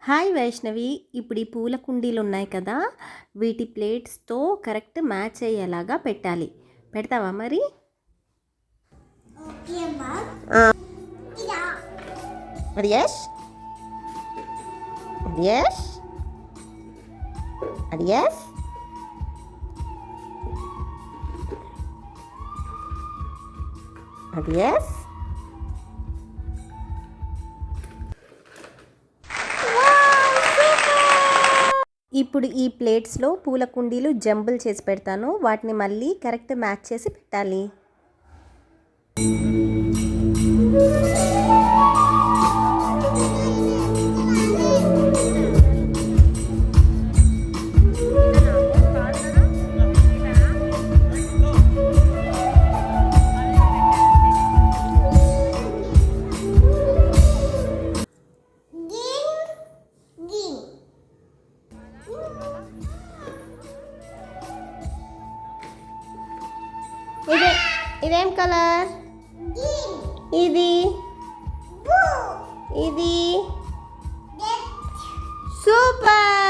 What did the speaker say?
Hi Vaishnavi, ఇప్పుడు ఈ పూల కుండీలు ఉన్నాయి కదా, వీటి ప్లేట్స్తో కరెక్ట్ మ్యాచ్ అయ్యేలాగా పెట్టాలి. పెడతావా మరి? అడియాష్ అడియాష్ అడియాష్ అడియాష్ ఇప్పుడు ఈ ప్లేట్స్లో పూల కుండీలు జంబుల్ చేసి పెడతాను. వాటిని మళ్ళీ కరెక్ట్ మ్యాచ్ చేసి పెట్టాలి. ఇదేం కలర్? ఇది ఇది సూపర్.